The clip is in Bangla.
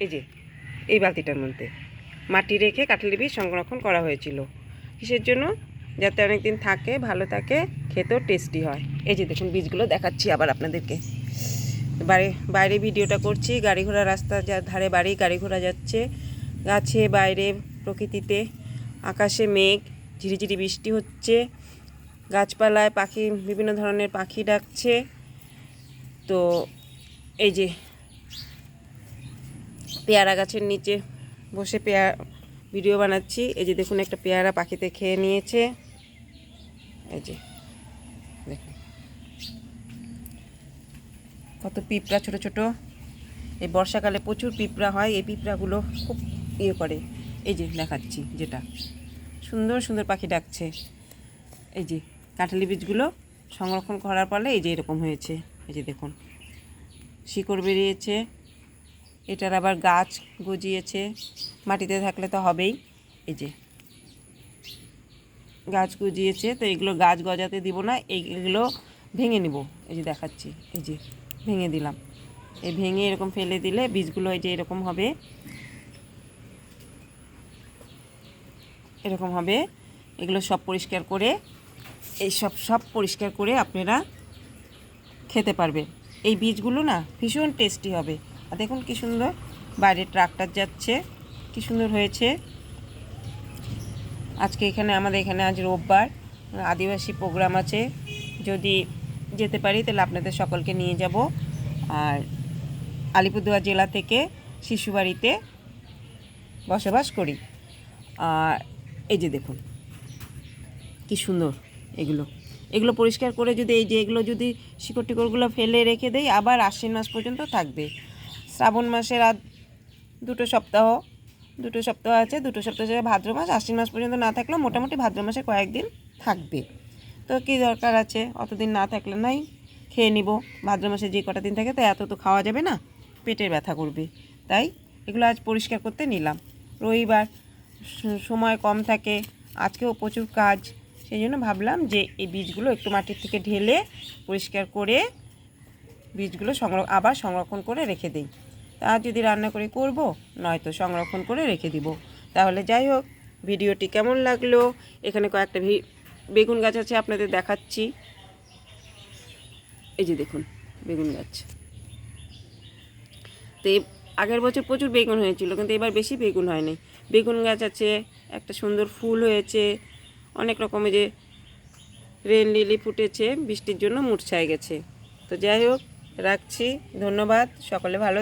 এই যে এই বালতিটার মধ্যে মাটি রেখে কাঁঠালি বীজ সংরক্ষণ করা হয়েছিল। কিসের জন্য? যাতে অনেক দিন থাকে, ভালো থাকে, খেতেও টেস্টি হয়। এই যে দেখুন বীজগুলো দেখাচ্ছি আবার আপনাদেরকে। বাইরে ভিডিওটা করছি, গাড়ি ঘোড়া রাস্তা যার ধারে বাড়ি, গাড়ি ঘোড়া যাচ্ছে, গাছে, বাইরে, প্রকৃতিতে, আকাশে মেঘ, ঝিরিঝিরি বৃষ্টি হচ্ছে, গাছপালায় পাখি, বিভিন্ন ধরনের পাখি ডাকছে। তো এই যে পেয়ারা গাছের নিচে বসে ভিডিও বানাচ্ছি। এই যে দেখুন একটা পেয়ারা পাখিতে খেয়ে নিয়েছে। এই যে দেখুন কত পিঁপড়া, ছোট ছোট। এই বর্ষাকালে প্রচুর পিঁপড়া হয়, এই পিঁপড়াগুলো খুব করে। এই যে দেখাচ্ছি, যেটা সুন্দর সুন্দর পাখি ডাকছে। এই যে কাঁঠালি বীজগুলো সংরক্ষণ করার ফলে এই যে এরকম হয়েছে। এই যে দেখুন শিকড় বেরিয়েছে, এটার আবার গাছ গজিয়েছে, মাটিতে থাকলে তো হবেই। এই যে গাছ গজিয়েছে, তো এগুলো গাছ গজাতে দিব না, এইগুলো ভেঙে নিব। এই যে দেখাচ্ছি, এই যে ভেঙে দিলাম। এই ভেঙে এরকম ফেলে দিলে বীজগুলো এই যে এরকম হবে, এরকম হবে। এগুলো সব পরিষ্কার করে, এই সব পরিষ্কার করে আপনারা খেতে পারবেন। এই বীজগুলো না ভীষণ টেস্টি হবে। আর দেখুন কি সুন্দর, বাইরে ট্রাক্টর যাচ্ছে, কি সুন্দর হয়েছে। আজকে আমাদের এখানে আজ রোববার, আদিবাসী প্রোগ্রাম আছে। যদি যেতে পারি তাহলে আপনাদের সকলকে নিয়ে যাব। আর আলিপুরদুয়ার জেলা থেকে শিশুবাড়িতে বসবাস করি। আর এই যে দেখুন কি সুন্দর, এগুলো পরিষ্কার করে যদি এই যে এগুলো যদি শিকড় টিকড়গুলো ফেলে রেখে দেই, আবার আশ্বিন মাস পর্যন্ত থাকবে। শ্রাবণ মাসের দুটো সপ্তাহ আছে, দুটো সপ্তাহ ভাদ্র মাস, আশ্বিন মাস পর্যন্ত না থাকলেও মোটামুটি ভাদ্র মাসে কয়েকদিন থাকবে। তো কী দরকার আছে, অতদিন না থাকলে নাই খেয়ে নিব। ভাদ্র মাসে যে কটা দিন থাকে তো এত তো খাওয়া যাবে না, পেটের ব্যথা করবে। তাই এগুলো আজ পরিষ্কার করতে নিলাম। রবিবার সময় কম থাকে, আজকেও প্রচুর কাজ, সেই জন্য ভাবলাম যে এই বীজগুলো একটু মাটির থেকে ঢেলে পরিষ্কার করে বীজগুলো আবার সংরক্ষণ করে রেখে দিই। তা যদি রান্না করে করব, নয়তো সংরক্ষণ করে রেখে দিব। তাহলে যাই হোক, ভিডিওটি কেমন লাগলো? এখানে কয়েকটা বেগুন গাছ আছে, আপনাদের দেখাচ্ছি। এই যে দেখুন বেগুন গাছ। তো আগের বছর প্রচুর বেগুন হয়েছিল, কিন্তু এবার বেশি বেগুন হয়নি। বেগুন গাছ আছে, একটা সুন্দর ফুল হয়েছে, অনেক রকমের যে রেন লিলি ফুটেছে, বৃষ্টির জন্য মূর্ছায় গেছে। তো যাই হোক, রাখছি। ধন্যবাদ, সকলে ভালো